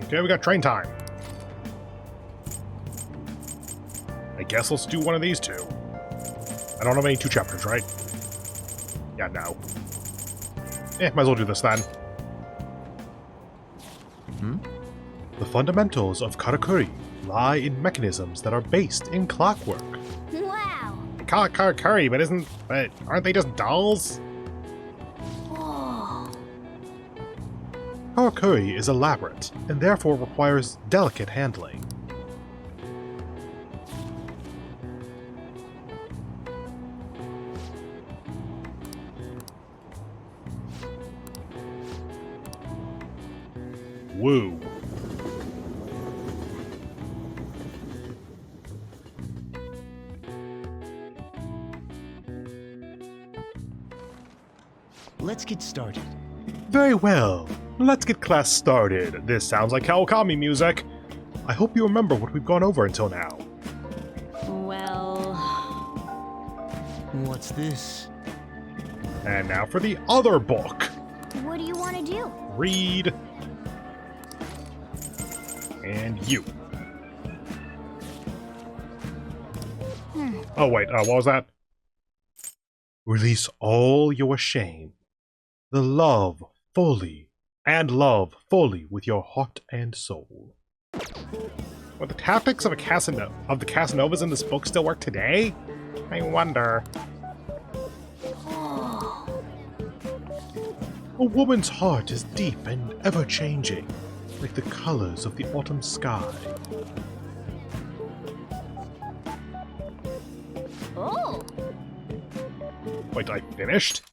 Okay, we got train time. I guess let's do one of these two. I don't have any 2 chapters, right? Yeah, no. Might as well do this then. The fundamentals of karakuri lie in mechanisms that are based in clockwork. Wow. They call it karakuri, but aren't they just dolls? Oh. Karakuri is elaborate, and therefore requires delicate handling. Woo. Let's get started. Very well. Let's get class started. This sounds like Kawakami music. I hope you remember what we've gone over until now. Well... What's this? And now for the other book. What do you want to do? Read. And you. Oh wait, what was that? Release all your shame. The love fully with your heart and soul. Will the tactics of the Casanovas in this book still work today? I wonder. A woman's heart is deep and ever-changing, like the colors of the autumn sky. Oh. Wait, I finished?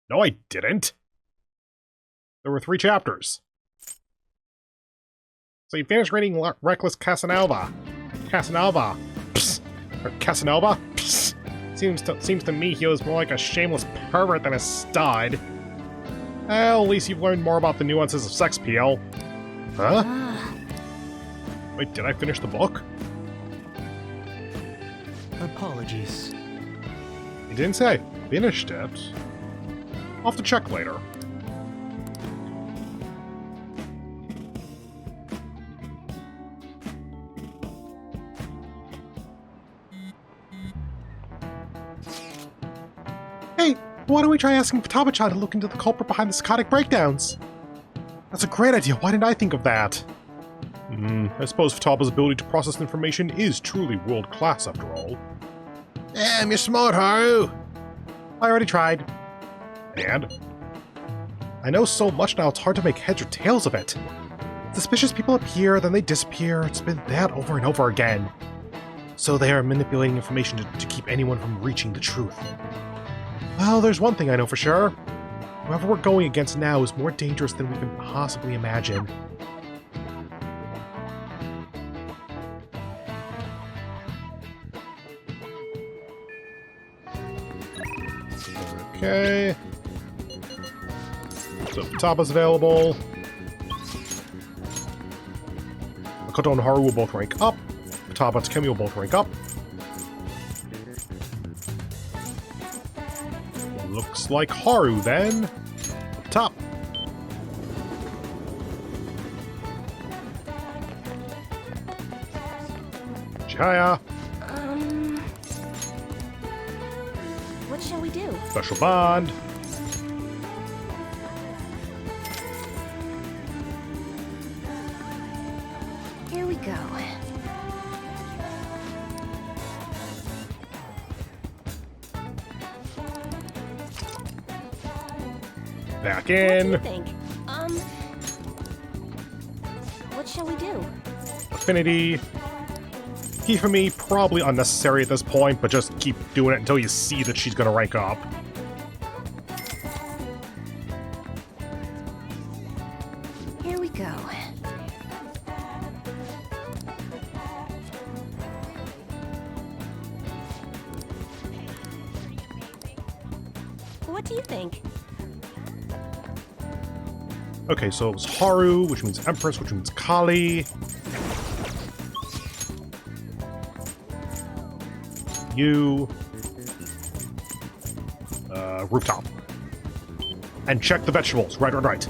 No, I didn't. There were 3 chapters. So you finished reading Reckless Casanova. Casanova. Psst. Or Casanova? Psst. Seems to me he was more like a shameless pervert than a stud. Well, at least you've learned more about the nuances of sex appeal. Huh? Wait, did I finish the book? Apologies. You didn't say I finished it. I'll have to check later. Hey, why don't we try asking Futaba-chan to look into the culprit behind the psychotic breakdowns? That's a great idea. Why didn't I think of that? I suppose Futaba's ability to process information is truly world-class after all. Damn, you're smart, Haru! I already tried. And? I know so much now it's hard to make heads or tails of it. Suspicious people appear, then they disappear. It's been that over and over again. So they are manipulating information to keep anyone from reaching the truth. Well, there's one thing I know for sure. Whoever we're going against now is more dangerous than we can possibly imagine. Okay. So Futaba's available. Makoto and Haru will both rank up. Futaba and Takemi will both rank up. Looks like Haru then. Up top. Chihaya. What shall we do? Special bond. Here we go. Back What do you in. think? What shall we do? Affinity. Key for me, probably unnecessary at this point, but just keep doing it until you see that she's gonna rank up. Here we go. What do you think? Okay, so it was Haru, which means Empress, which means Kali. You. Rooftop. And check the vegetables. Right.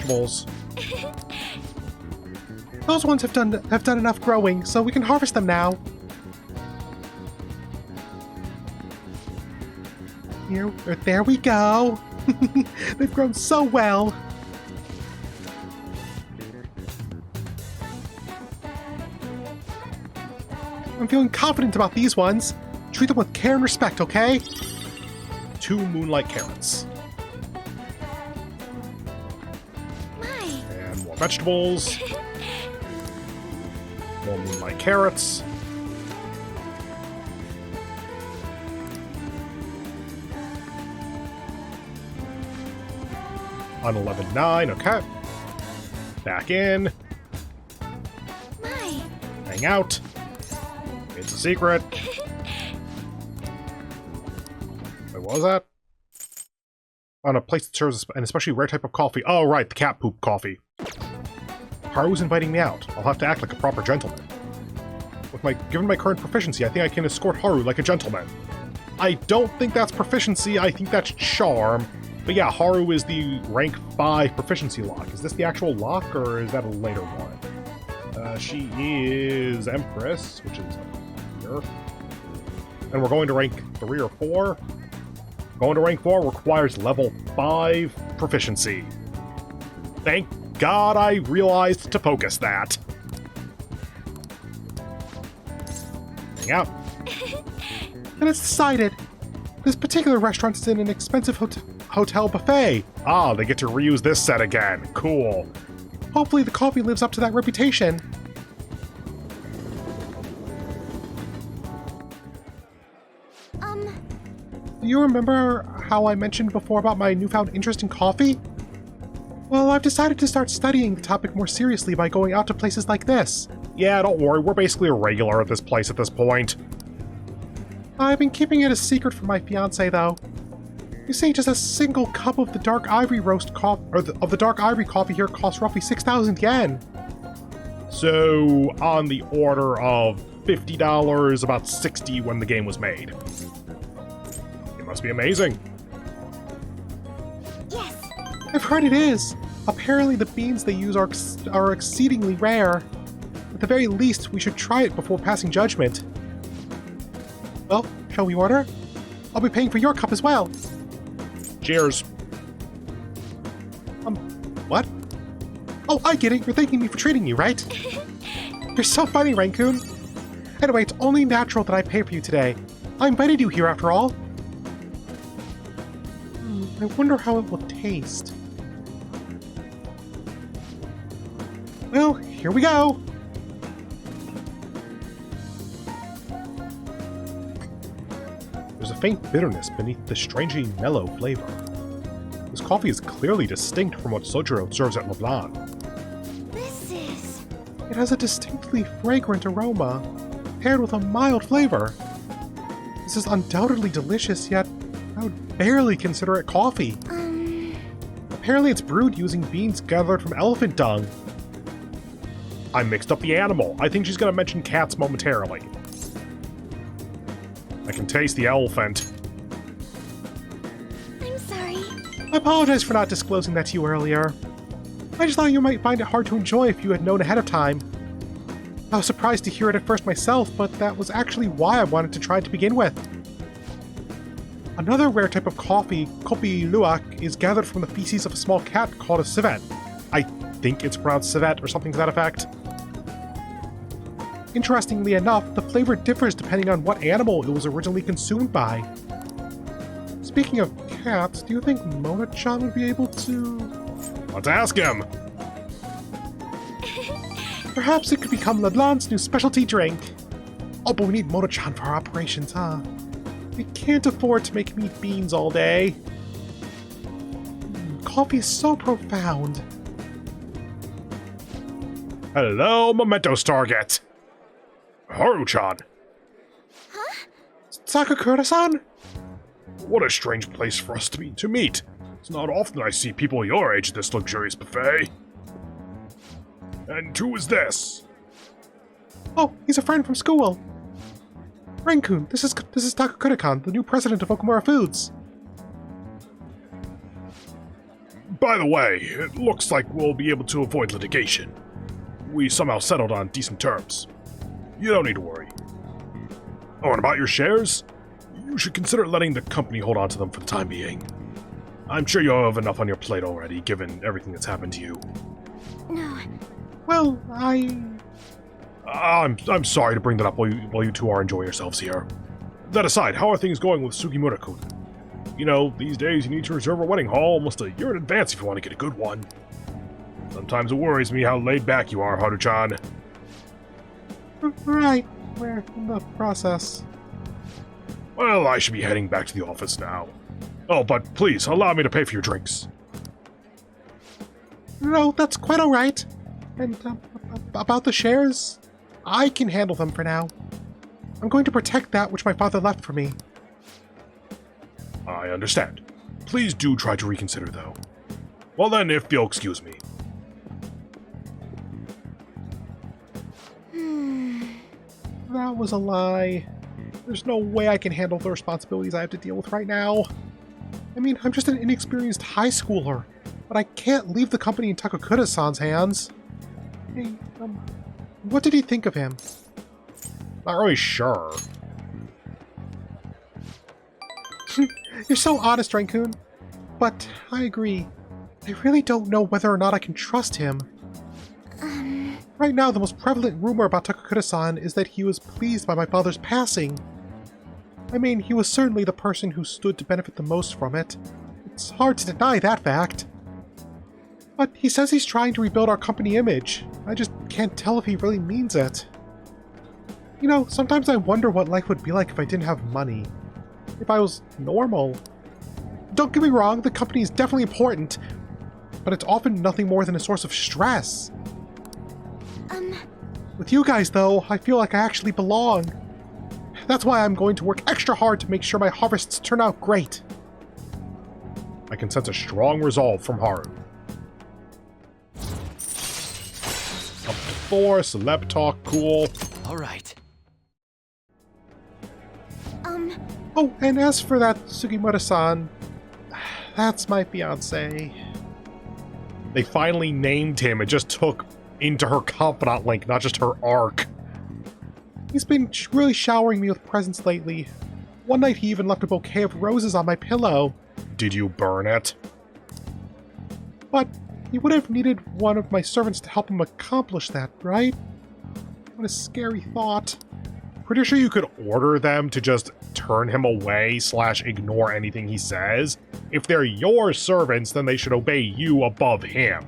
vegetables. Those ones have done enough growing, so we can harvest them now. Here, there we go. They've grown so well. I'm feeling confident about these ones. Treat them with care and respect, okay? 2 moonlight carrots. My. And more vegetables. More moonlight carrots. On 11.9, okay. Back in. My. Hang out. It's a secret. Wait, what was that? On a place that serves an especially rare type of coffee. Oh, right, the cat poop coffee. Haru's inviting me out. I'll have to act like a proper gentleman. Given my current proficiency, I think I can escort Haru like a gentleman. I don't think that's proficiency, I think that's charm. But yeah, Haru is the rank 5 proficiency lock. Is this the actual lock, or is that a later one? She is Empress, which is here. And we're going to rank 3 or 4. Going to rank 4 requires level 5 proficiency. Thank God I realized to focus that. Hang out. And it's decided. This particular restaurant is in an expensive hotel buffet. Ah, they get to reuse this set again. Cool. Hopefully the coffee lives up to that reputation. Do you remember how I mentioned before about my newfound interest in coffee? Well, I've decided to start studying the topic more seriously by going out to places like this. Yeah, don't worry, we're basically a regular at this place at this point. I've been keeping it a secret from my fiancé, though. You see, just a single cup of the dark ivory roast coffee, of the dark ivory coffee here costs roughly 6,000 yen. So, on the order of $50, about 60 when the game was made. It must be amazing. Yes. I've heard it is. Apparently the beans they use are exceedingly rare. At the very least, we should try it before passing judgment. Well, shall we order? I'll be paying for your cup as well. Cheers. What? Oh, I get it. You're thanking me for treating you, right? You're so funny, Raccoon. Anyway, it's only natural that I pay for you today. I invited you here after all. I wonder how it will taste. Well, here we go. There's a faint bitterness beneath the strangely mellow flavor. This coffee is clearly distinct from what Sojiro serves at Leblanc. It has a distinctly fragrant aroma, paired with a mild flavor. This is undoubtedly delicious, yet I would barely consider it coffee. Apparently it's brewed using beans gathered from elephant dung. I mixed up the animal. I think she's going to mention cats momentarily. I can taste the elephant. I'm sorry. I apologize for not disclosing that to you earlier. I just thought you might find it hard to enjoy if you had known ahead of time. I was surprised to hear it at first myself, but that was actually why I wanted to try it to begin with. Another rare type of coffee, kopi luwak, is gathered from the feces of a small cat called a civet. I think it's pronounced civet or something to that effect. Interestingly enough, the flavor differs depending on what animal it was originally consumed by. Speaking of cats, do you think Mona-chan would be able to... Let's ask him! Perhaps it could become Leblanc's new specialty drink. Oh, but we need Mona-chan for our operations, huh? We can't afford to make him eat beans all day. Coffee is so profound. Hello, Mementos Target! Haru-chan! Huh? Sakakura-san? What a strange place for us to meet. It's not often I see people your age at this luxurious buffet. And who is this? Oh, he's a friend from school. Rankun, this is Takakura-kan, the new president of Okumura Foods. By the way, it looks like we'll be able to avoid litigation. We somehow settled on decent terms. You don't need to worry. Oh, and about your shares? You should consider letting the company hold on to them for the time being. I'm sure you have enough on your plate already, given everything that's happened to you. No. Well, I'm sorry to bring that up while you two are enjoying yourselves here. That aside, how are things going with Sugimura-kun? You know, these days you need to reserve a wedding hall almost a year in advance if you want to get a good one. Sometimes it worries me how laid back you are, Haru-chan. Right, we're in the process. Well, I should be heading back to the office now. Oh, but please, allow me to pay for your drinks. No, that's quite alright. And, about the shares? I can handle them for now. I'm going to protect that which my father left for me. I understand. Please do try to reconsider, though. Well then, if you'll excuse me. That was a lie. There's no way I can handle the responsibilities I have to deal with right now. I mean, I'm just an inexperienced high schooler, but I can't leave the company in Takakura-san's hands. Hey, what did he think of him? Not really sure. You're so honest, Rancune. But I agree. I really don't know whether or not I can trust him. Right now, the most prevalent rumor about Takakura-san is that he was pleased by my father's passing. I mean, he was certainly the person who stood to benefit the most from it. It's hard to deny that fact. But he says he's trying to rebuild our company image. I just can't tell if he really means it. You know, sometimes I wonder what life would be like if I didn't have money. If I was normal. Don't get me wrong, the company is definitely important, but it's often nothing more than a source of stress. With you guys, though, I feel like I actually belong. That's why I'm going to work extra hard to make sure my harvests turn out great. I can sense a strong resolve from Haru. Up to 4, celeb talk, cool. All right. Oh, and as for that Sugimura-san, that's my fiancé. They finally named him. It just took into her confidant link, not just her arc. He's been really showering me with presents lately. One night he even left a bouquet of roses on my pillow. Did you burn it? But he would have needed one of my servants to help him accomplish that, right? What a scary thought. Pretty sure you could order them to just turn him away / ignore anything he says. If they're your servants, then they should obey you above him.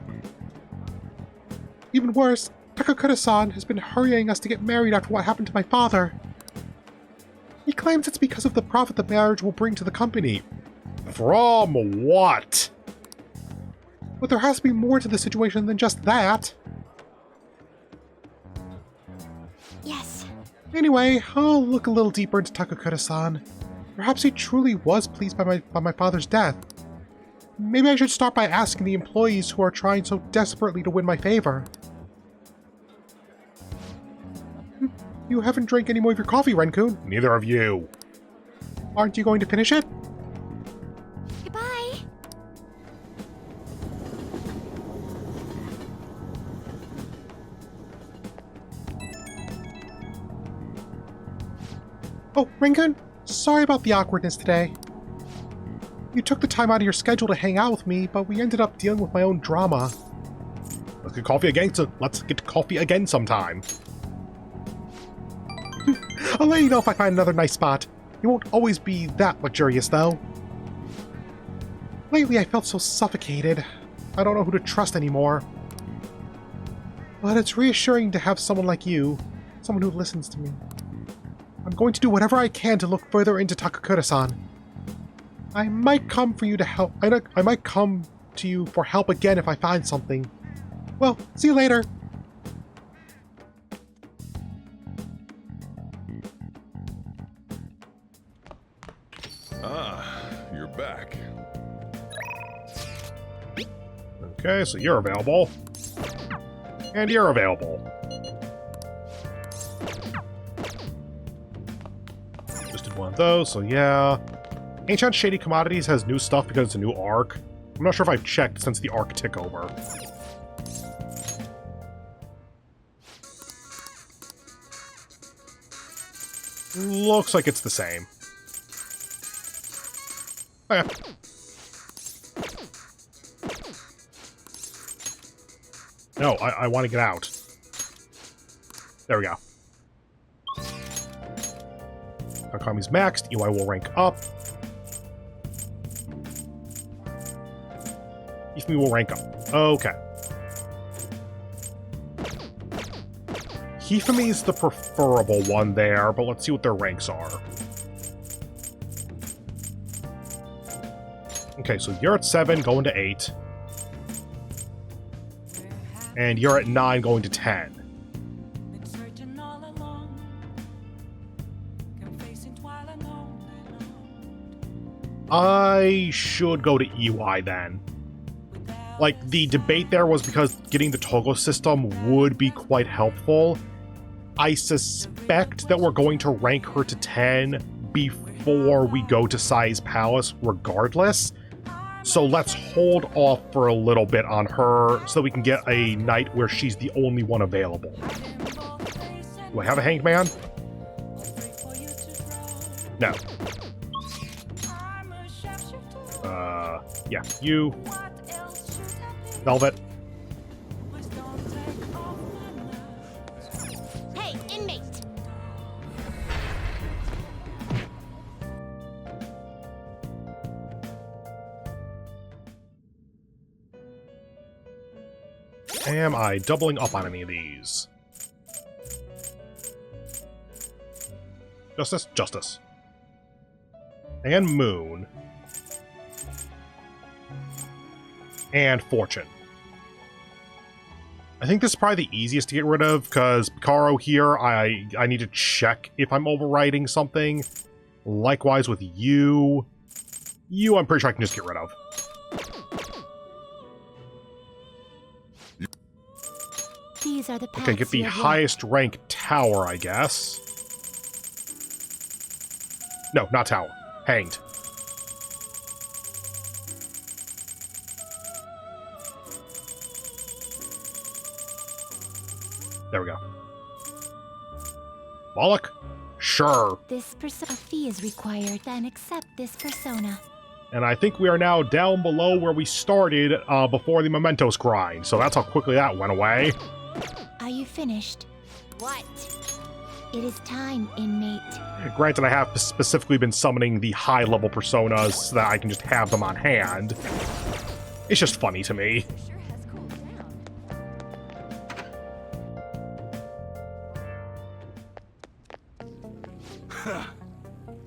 Even worse, Takakura-san has been hurrying us to get married after what happened to my father. He claims it's because of the profit the marriage will bring to the company. From what? But there has to be more to the situation than just that. Yes. Anyway, I'll look a little deeper into Takakura-san. Perhaps he truly was pleased by my father's death. Maybe I should start by asking the employees who are trying so desperately to win my favor. You haven't drank any more of your coffee, Rancune. Neither of you. Aren't you going to finish it? Goodbye. Oh, Rancune, sorry about the awkwardness today. You took the time out of your schedule to hang out with me, but we ended up dealing with my own drama. Let's get coffee again sometime. I'll let you know if I find another nice spot. It won't always be that luxurious, though. Lately, I felt so suffocated. I don't know who to trust anymore. But it's reassuring to have someone like you, someone who listens to me. I'm going to do whatever I can to look further into Takakura-san. I might come for you to help. I might come to you for help again if I find something. Well, see you later. You're back. Okay, so you're available. And you're available. Just did one of those, so yeah. Ancient Shady Commodities has new stuff because it's a new arc. I'm not sure if I've checked since the arc tick over. Looks like it's the same. Okay. No, I want to get out. There we go. Economy's maxed. UI will rank up. Ifmi will rank up. Okay. Hifumi is the preferable one there, but let's see what their ranks are. Okay, so you're at 7, going to 8. And you're at 9, going to 10. I should go to EY then. Like, the debate there was because getting the Togo system would be quite helpful. I suspect that we're going to rank her to 10 before we go to Sai's Palace regardless. So let's hold off for a little bit on her so we can get a night where she's the only one available. Do I have a hangman? No. Yeah, you. Velvet. Hey, inmate! Am I doubling up on any of these? Justice? Justice. And Moon. And Fortune. I think this is probably the easiest to get rid of, because Picaro here, I need to check if I'm overriding something. Likewise with you. You, I'm pretty sure I can just get rid of. These are the Okay, get the highest rank tower, I guess. No, not tower. Hanged. There we go. Bollock? Sure. This a fee is required, then accept this persona. And I think we are now down below where we started before the Mementos grind, so that's how quickly that went away. Are you finished? What? It is time, inmate. Granted, I have specifically been summoning the high-level personas so that I can just have them on hand. It's just funny to me.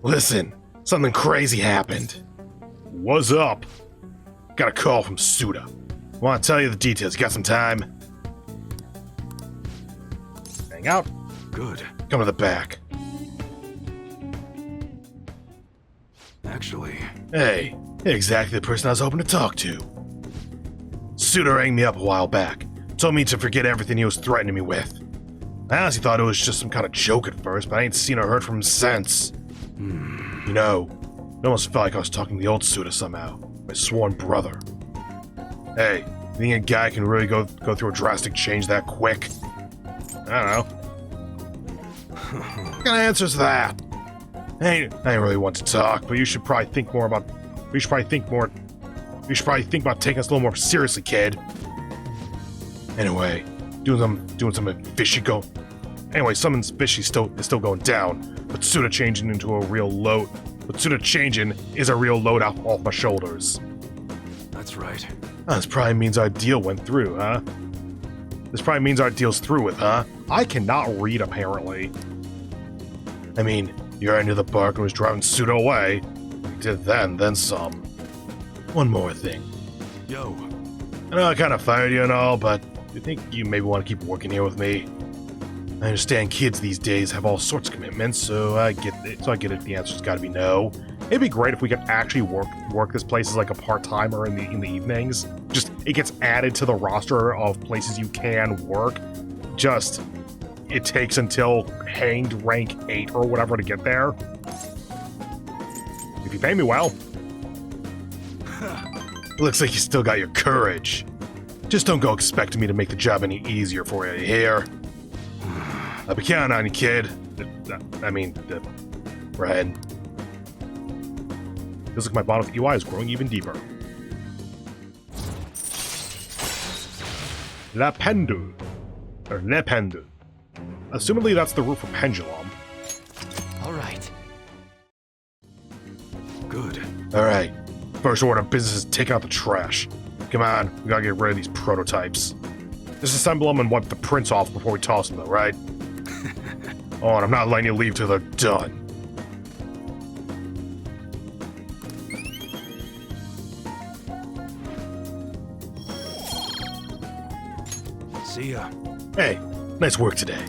Listen, something crazy happened. What's up? Got a call from Suda. Want to tell you the details. You got some time? Hang out. Good. Come to the back. Actually, Hey, exactly the person I was hoping to talk to. Suda rang me up a while back. Told me to forget everything he was threatening me with. I honestly thought it was just some kind of joke at first, but I ain't seen or heard from him since. You know, it almost felt like I was talking to the old Suda somehow. My sworn brother. Hey, you think a guy can really go through a drastic change that quick? I don't know. What kind of answers that? I ain't really want to talk, but you should probably think more about. You should probably think about taking us a little more seriously, kid. Anyway, doing something fishy go. Anyway, something fishy is still going down, but Suda changing into a real load. But Suda changing is a real load off my shoulders. that's right. This probably means our deal went through, huh? This probably means our deal's through with, huh? I cannot read, apparently. I mean, you're into the bark and was driving Suda away. You did then some. One more thing. Yo, I know I kind of fired you and all, but do you think you maybe want to keep working here with me? I understand kids these days have all sorts of commitments, so I get it. The answer's got to be no. It'd be great if we could actually work this place as like a part-timer in the evenings. Just it gets added to the roster of places you can work. Just it takes until hanged rank 8 or whatever to get there. If you pay me well. Looks like you still got your courage. Just don't go expecting me to make the job any easier for you here. I'll be counting on you, kid. Friend. Feels like my bond with EY is growing even deeper. La Pendule. Or Le Pendule. Assumedly that's the root for pendulum. All right. Good. Alright. First order of business is taking out the trash. Come on, we gotta get rid of these prototypes. Disassemble them and wipe the prints off before we toss them though, right? Oh, and I'm not letting you leave till they're done. See ya. Hey, nice work today.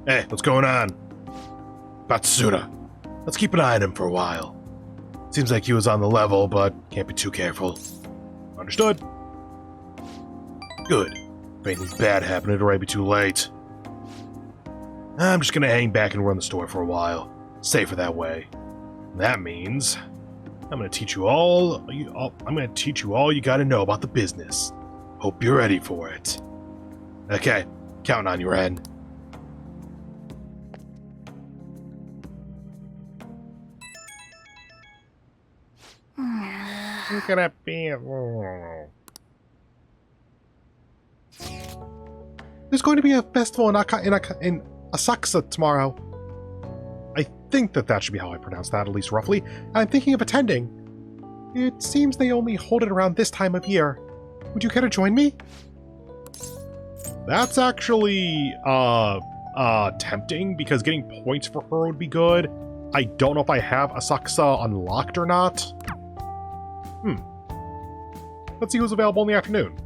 Hey, what's going on? Batsura. Let's keep an eye on him for a while. Seems like he was on the level, but can't be too careful. Understood. Good. If anything bad happened, it'd already be too late. I'm just gonna hang back and run the store for a while. Safer that way. That means I'm gonna teach you all you gotta know about the business. Hope you're ready for it. Okay, counting on you, Ren. Look at that being. There's going to be a festival in Asakusa tomorrow. I think that should be how I pronounce that, at least roughly. I'm thinking of attending. It seems they only hold it around this time of year. Would you care to join me? That's actually, tempting, because getting points for her would be good. I don't know if I have Asakusa unlocked or not. Let's see who's available in the afternoon.